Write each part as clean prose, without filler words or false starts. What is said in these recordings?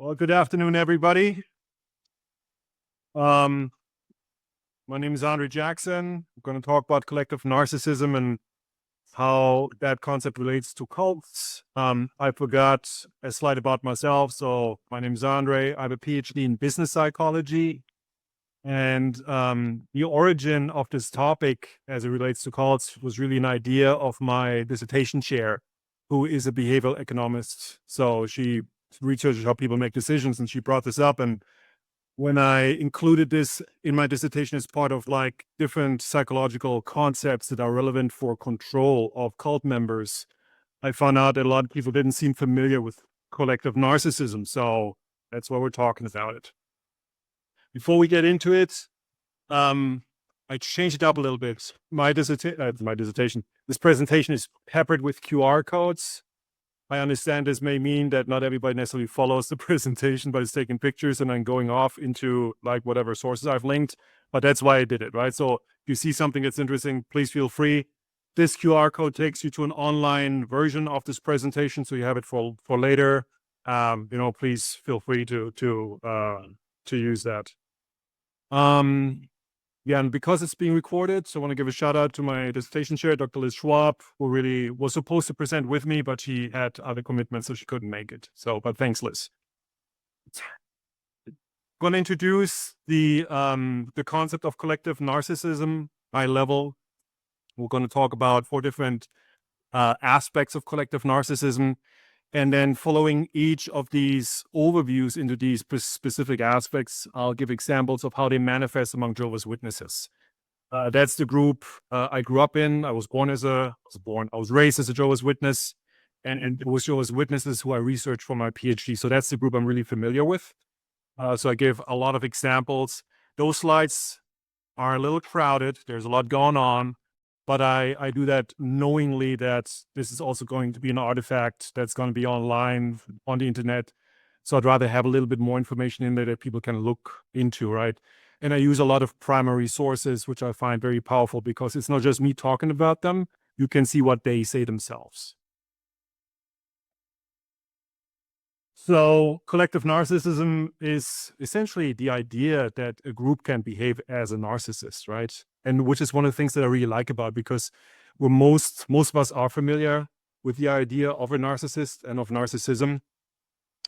Well, good afternoon, everybody. My name is Andre Jackson. I'm going to talk about collective narcissism and how that concept relates to cults. I forgot a slide about myself. So my name is Andre. I have a PhD in business psychology. And the origin of this topic as it relates to cults was really an idea of my dissertation chair, who is a behavioral economist. So she researches how people make decisions, and she brought this up. And when I included this in my dissertation as part of like different psychological concepts that are relevant for control of cult members, I found out that a lot of people didn't seem familiar with collective narcissism. So that's why we're talking about it. Before we get into it, I changed it up a little bit. My dissertation, this presentation is peppered with QR codes. I understand this may mean that not everybody necessarily follows the presentation, but is taking pictures and then going off into like whatever sources I've linked. But that's why I did it, right? So if you see something that's interesting, please feel free. This QR code takes you to an online version of this presentation, so you have it for later. Please feel free to use that. Yeah, and because it's being recorded, so I want to give a shout out to my dissertation chair, Dr. Liz Schwab, who really was supposed to present with me, but she had other commitments, so she couldn't make it. So, but thanks, Liz. Going to introduce the concept of collective narcissism high level. We're going to talk about 4 different aspects of collective narcissism. And then following each of these overviews into these specific aspects, I'll give examples of how they manifest among Jehovah's Witnesses. That's the group I grew up in. I was raised as a Jehovah's Witness, and it was Jehovah's Witnesses who I researched for my PhD. So that's the group I'm really familiar with. So I give a lot of examples. Those slides are a little crowded. There's a lot going on. But I do that knowingly that this is also going to be an artifact that's going to be online on the internet. So I'd rather have a little bit more information in there that people can look into, right? And I use a lot of primary sources, which I find very powerful because it's not just me talking about them. You can see what they say themselves. So collective narcissism is essentially the idea that a group can behave as a narcissist, right? And which is one of the things that I really like about, because most of us are familiar with the idea of a narcissist and of narcissism.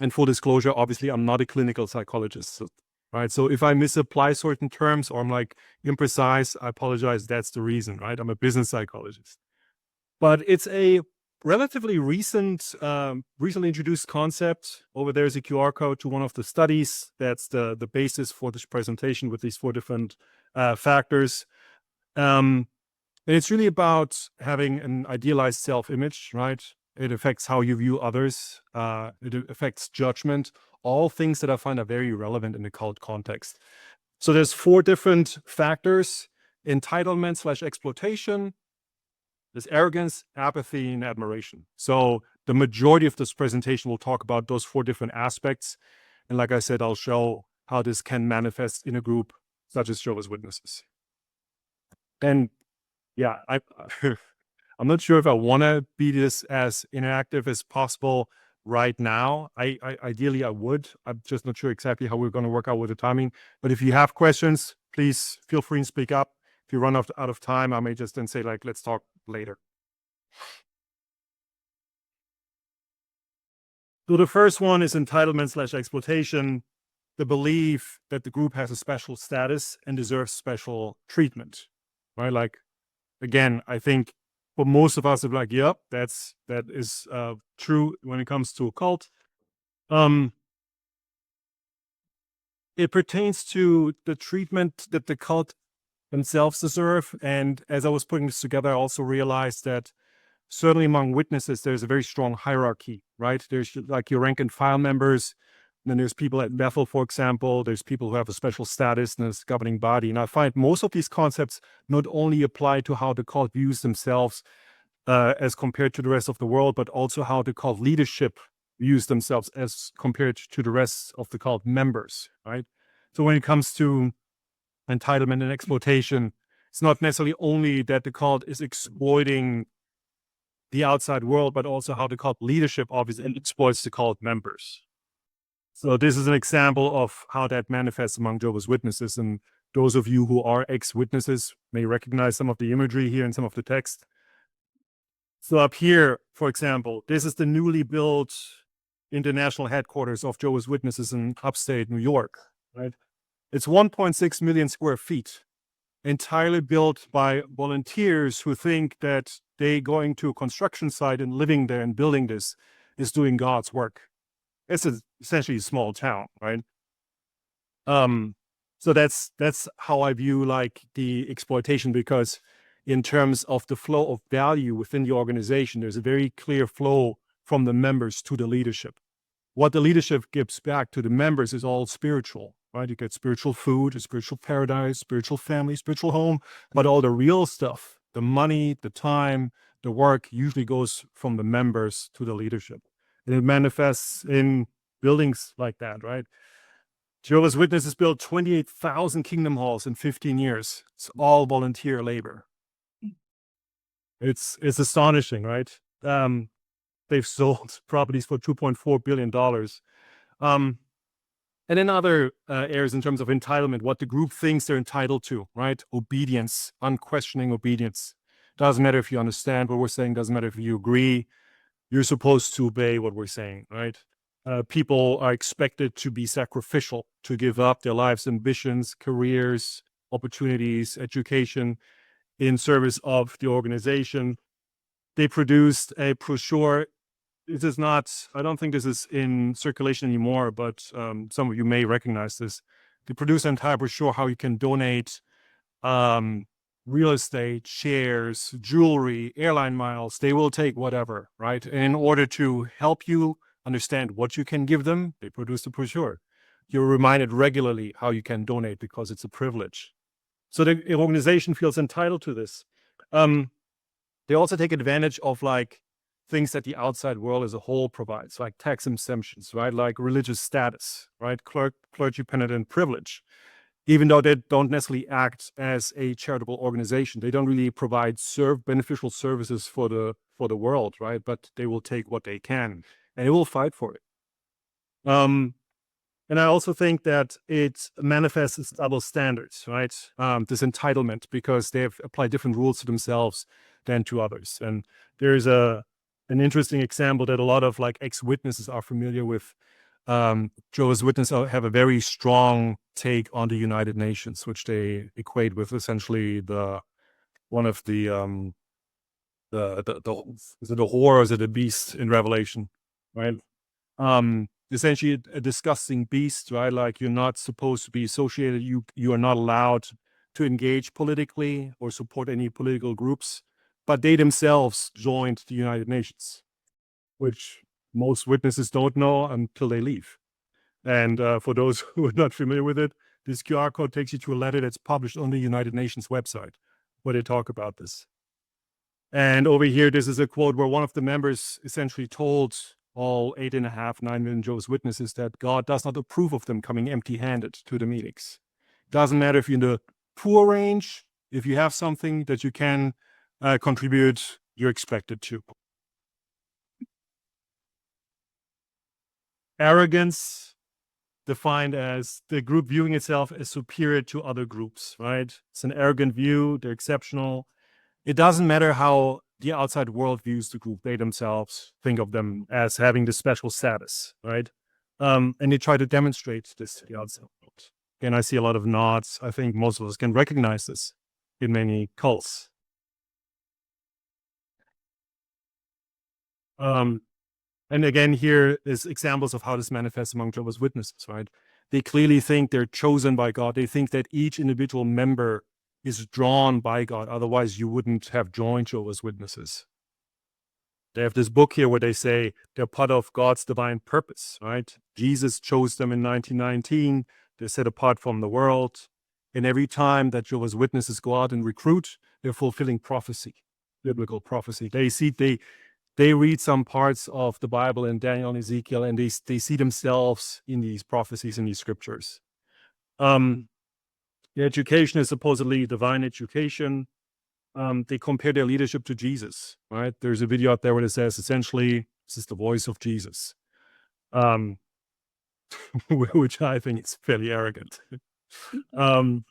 And full disclosure, obviously, I'm not a clinical psychologist, right? So if I misapply certain terms or I'm like imprecise, I apologize. That's the reason, right? I'm a business psychologist. But it's a relatively recently introduced concept. Over there is a QR code to one of the studies. That's the basis for this presentation with these 4 different factors. And it's really about having an idealized self-image, right? It affects how you view others. It affects judgment. All things that I find are very relevant in the cult context. So there's 4 different factors: entitlement / exploitation. There's arrogance, apathy, and admiration. So the majority of this presentation will talk about those 4 different aspects. And like I said, I'll show how this can manifest in a group such as Jehovah's Witnesses. And yeah, I'm not sure if I want to be this as interactive as possible right now. Ideally I would. I'm just not sure exactly how we're going to work out with the timing. But if you have questions, please feel free and speak up. If you run out of time, I may just then say, like, let's talk later. So the first one is entitlement / exploitation, the belief that the group has a special status and deserves special treatment, right? Like, again, I think for most of us, it's like, yep, that is true when it comes to a cult. It pertains to the treatment that the cult themselves deserve. And as I was putting this together, I also realized that certainly among witnesses, there's a very strong hierarchy, right? There's like your rank and file members. And then there's people at Bethel, for example. There's people who have a special status in this governing body. And I find most of these concepts not only apply to how the cult views themselves as compared to the rest of the world, but also how the cult leadership views themselves as compared to the rest of the cult members, right? So when it comes to entitlement and exploitation, it's not necessarily only that the cult is exploiting the outside world, but also how the cult leadership obviously exploits the cult members. So this is an example of how that manifests among Jehovah's Witnesses. And those of you who are ex-witnesses may recognize some of the imagery here and some of the text. So up here, for example, this is the newly built international headquarters of Jehovah's Witnesses in upstate New York, right? It's 1.6 million square feet, entirely built by volunteers who think that they going to a construction site and living there and building this is doing God's work. It's essentially a small town, right? So that's how I view like the exploitation, because in terms of the flow of value within the organization, there's a very clear flow from the members to the leadership. What the leadership gives back to the members is all spiritual, right? You get spiritual food, a spiritual paradise, spiritual family, spiritual home, but all the real stuff, the money, the time, the work usually goes from the members to the leadership. And it manifests in buildings like that, right? Jehovah's Witnesses built 28,000 kingdom halls in 15 years. It's all volunteer labor. It's astonishing, right? They've sold properties for $2.4 billion. And in other areas in terms of entitlement, what the group thinks they're entitled to, right? Obedience, unquestioning obedience. Doesn't matter if you understand what we're saying, doesn't matter if you agree. You're supposed to obey what we're saying, right? People are expected to be sacrificial, to give up their lives, ambitions, careers, opportunities, education in service of the organization. They produced a brochure. This is not, I don't think this is in circulation anymore, but some of you may recognize this. They produced an entire brochure how you can donate real estate, shares, jewelry, airline miles. They will take whatever, right? And in order to help you understand what you can give them, they produce a brochure. You're reminded regularly how you can donate because it's a privilege. So the organization feels entitled to this. They also take advantage of like things that the outside world as a whole provides, like tax exemptions, right? Like religious status, right? Clergy penitent privilege. Even though they don't necessarily act as a charitable organization, they don't really provide beneficial services for the world, right? But they will take what they can, and they will fight for it. And I also think that it manifests as double standards, right? This entitlement, because they have applied different rules to themselves than to others. And there's an interesting example that a lot of like ex-witnesses are familiar with. Jehovah's Witnesses have a very strong take on the United Nations, which they equate with essentially one of the is it a whore or is it a beast in Revelation, right? Essentially a disgusting beast, right? Like you're not supposed to be associated. You are not allowed to engage politically or support any political groups, but they themselves joined the United Nations, which most witnesses don't know until they leave. And for those who are not familiar with it, this QR code takes you to a letter that's published on the United Nations website where they talk about this. And over here, this is a quote where one of the members essentially told all 8.5, 9 million Jehovah's Witnesses that God does not approve of them coming empty-handed to the meetings. Doesn't matter if you're in the poor range, if you have something that you can contribute, you're expected to. Arrogance, defined as the group viewing itself as superior to other groups, right? It's an arrogant view, they're exceptional. It doesn't matter how the outside world views the group, they themselves think of them as having this special status, right? And they try to demonstrate this to the outside world. Again, I see a lot of nods. I think most of us can recognize this in many cults. And again, here is examples of how this manifests among Jehovah's Witnesses, right? They clearly think they're chosen by God. They think that each individual member is drawn by God. Otherwise, you wouldn't have joined Jehovah's Witnesses. They have this book here where they say they're part of God's divine purpose, right? Jesus chose them in 1919. They're set apart from the world. And every time that Jehovah's Witnesses go out and recruit, they're fulfilling prophecy, biblical prophecy. They read some parts of the Bible in Daniel and Ezekiel, and they see themselves in these prophecies and these scriptures. The education is supposedly divine education. They compare their leadership to Jesus, right? There's a video out there where it says, essentially, this is the voice of Jesus. which I think is fairly arrogant. Um,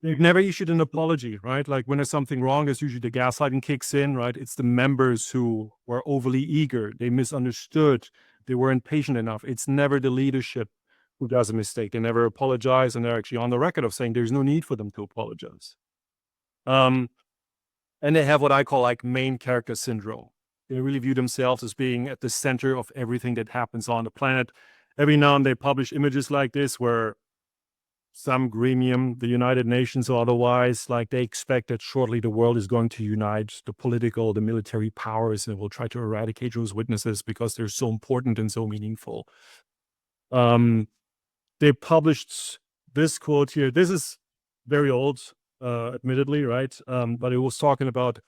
they've never issued an apology, right? Like when there's something wrong, there's usually the gaslighting kicks in, right? It's the members who were overly eager. They misunderstood. They weren't patient enough. It's never the leadership who does a mistake. They never apologize, and they're actually on the record of saying there's no need for them to apologize. And they have what I call like main character syndrome. They really view themselves as being at the center of everything that happens on the planet. Every now and then they publish images like this where some gremium, the United Nations or otherwise, like they expect that shortly the world is going to unite the political, the military powers, and will try to eradicate those witnesses because they're so important and so meaningful. They published this quote here. This is very old, admittedly, right? But it was talking about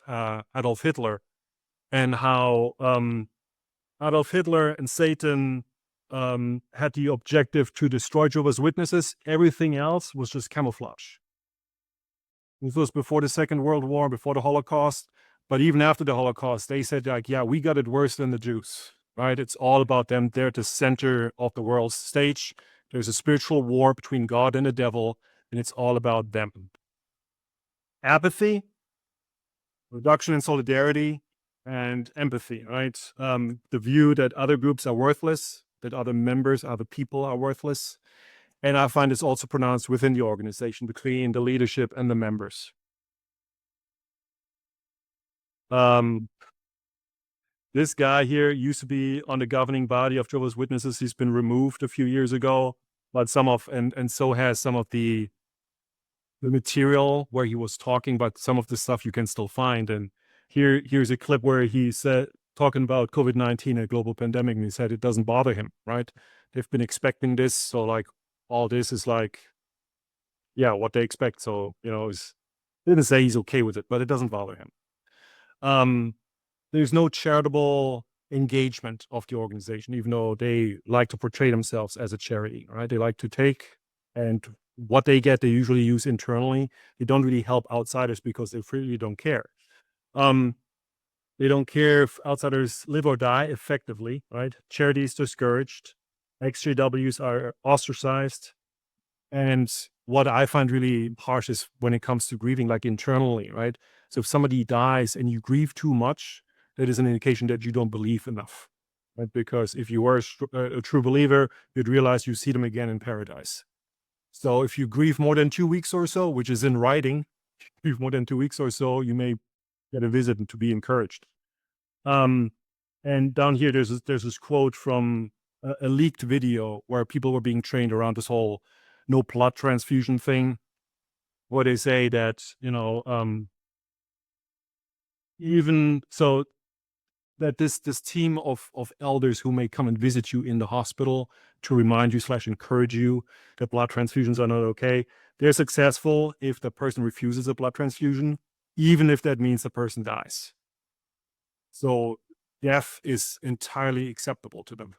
Adolf Hitler and how Adolf Hitler and Satan had the objective to destroy Jehovah's Witnesses. Everything else was just camouflage. This was before the Second World War, before the Holocaust. But even after the Holocaust, they said, like, yeah, we got it worse than the Jews, right? It's all about them. They're at the center of the world's stage. There's a spiritual war between God and the devil, and it's all about them. Apathy, reduction in solidarity, and empathy, right? The view that other groups are worthless, that other members, other people are worthless. And I find it's also pronounced within the organization between the leadership and the members. This guy here used to be on the governing body of Jehovah's Witnesses. He's been removed a few years ago, but so has some of the material where he was talking about some of the stuff you can still find. And here's a clip where he said, talking about COVID-19, a global pandemic, and he said it doesn't bother him, right? They've been expecting this. So like all this is like, yeah, what they expect. So, didn't say he's okay with it, but it doesn't bother him. There's no charitable engagement of the organization, even though they like to portray themselves as a charity, right? They like to take, and what they get, they usually use internally. They don't really help outsiders because they really don't care. They don't care if outsiders live or die effectively, right? Charity is discouraged. XJWs are ostracized. And what I find really harsh is when it comes to grieving, like internally, right? So if somebody dies and you grieve too much, that is an indication that you don't believe enough, right? Because if you were a true believer, you'd realize you see them again in paradise. So if you grieve more than 2 weeks or so, which is in writing, grieve more than 2 weeks or so, you may get a visit and to be encouraged. And down here, there's this quote from a leaked video where people were being trained around this whole no blood transfusion thing, where they say that, even so, that this team of elders who may come and visit you in the hospital to remind you / encourage you that blood transfusions are not okay, they're successful if the person refuses a blood transfusion, even if that means the person dies. So death is entirely acceptable to them.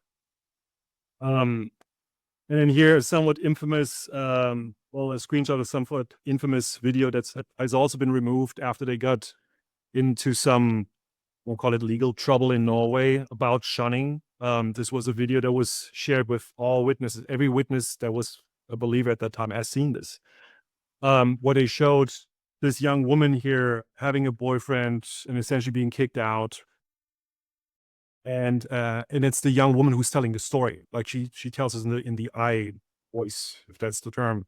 And then here, a somewhat infamous, a screenshot of a somewhat infamous video that has also been removed after they got into some, we'll call it legal trouble in Norway about shunning. This was a video that was shared with all witnesses. Every witness that was a believer at that time has seen this. Where they showed this young woman here having a boyfriend and essentially being kicked out. And it's the young woman who's telling the story. Like she tells us in the I voice, if that's the term.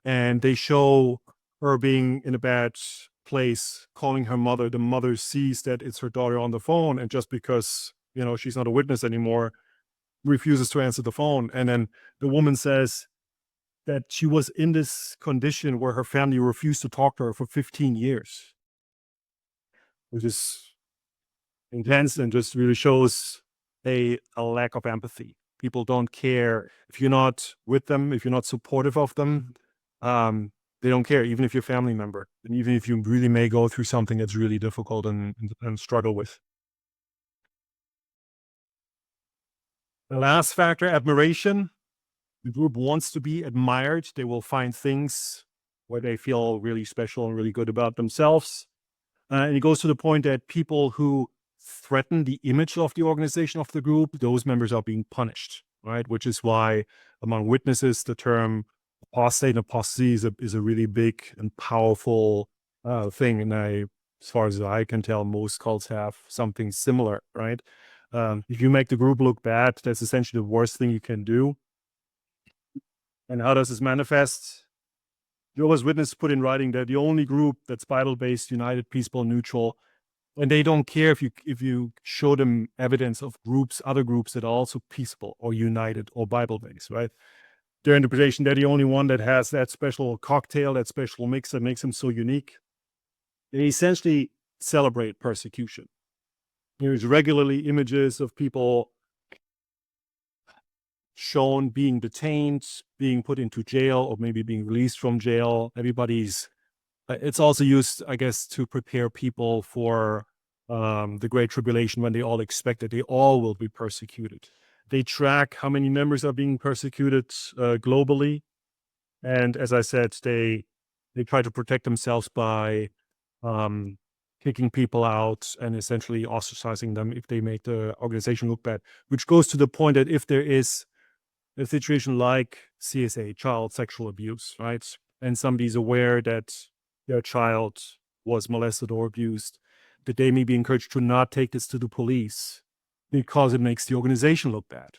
And they show her being in a bad place, calling her mother. The mother sees that it's her daughter on the phone, and just because she's not a witness anymore, refuses to answer the phone. And then the woman says that she was in this condition where her family refused to talk to her for 15 years, which is intense and just really shows a lack of empathy. People don't care if you're not with them, if you're not supportive of them. They don't care, even if you're a family member, and even if you really may go through something that's really difficult and struggle with. The last factor, admiration. The group wants to be admired. They will find things where they feel really special and really good about themselves. And it goes to the point that people who threaten the image of the organization, of the group, those members are being punished, right? Which is why among witnesses, the term apostate and apostasy is a really big and powerful thing. And as far as I can tell, most cults have something similar, right? If you make the group look bad, that's essentially the worst thing you can do. And how does this manifest? Jehovah's Witnesses put in writing that the only group that's Bible-based, united, peaceful, neutral, and they don't care if you show them evidence of other groups that are also peaceful or united or Bible-based, right? Their interpretation, they're the only one that has that special cocktail, that special mix that makes them so unique. They essentially celebrate persecution. There's regularly images of people shown being detained, being put into jail, or maybe being released from jail. It's also used, I guess, to prepare people for the Great Tribulation, when they all expect that they all will be persecuted. They track how many members are being persecuted globally. And as I said, they try to protect themselves by kicking people out and essentially ostracizing them if they make the organization look bad, which goes to the point that if there is a situation like CSA, child sexual abuse, right? And somebody's aware that their child was molested or abused, that they may be encouraged to not take this to the police because it makes the organization look bad.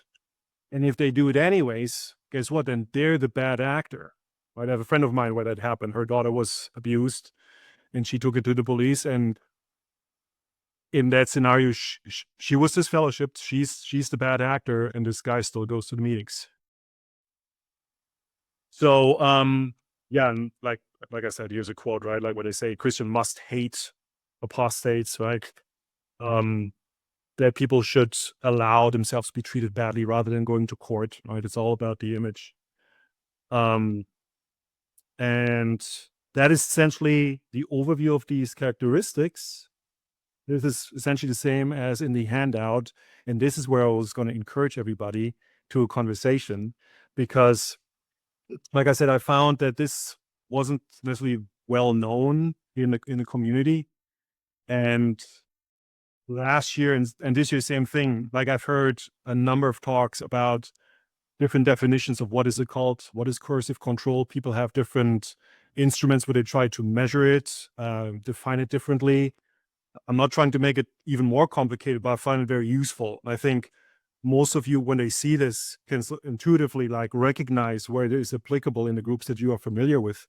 And if they do it anyways, guess what? Then they're the bad actor. Right? I have a friend of mine where that happened. Her daughter was abused and she took it to the police. And in that scenario, she was disfellowshipped. She's the bad actor, and this guy still goes to the meetings. So, yeah, and like I said, here's a quote, right? Like what they say, Christian must hate apostates, right? That people should allow themselves to be treated badly rather than going to court, right? It's all about the image. And that is essentially the overview of these characteristics. This is essentially the same as in the handout. And this is where I was going to encourage everybody to a conversation, because like I said, I found that this wasn't necessarily well known in the community. And last year and this year, same thing. Like I've heard a number of talks about different definitions of what is a cult, what is coercive control. People have different instruments where they try to measure it, define it differently. I'm not trying to make it even more complicated, but I find it very useful. I think most of you, when they see this, can intuitively like recognize where it is applicable in the groups that you are familiar with.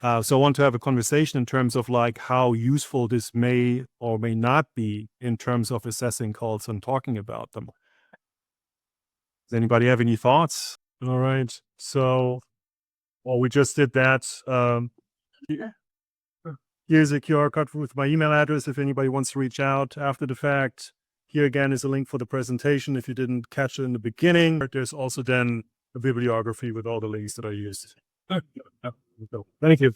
So I want to have a conversation in terms of like how useful this may or may not be in terms of assessing cults and talking about them. Does anybody have any thoughts? All right. So, well, we just did that. Here's a QR code with my email address if anybody wants to reach out after the fact. Here again is a link for the presentation if you didn't catch it in the beginning. There's also then a bibliography with all the links that I used. So, thank you.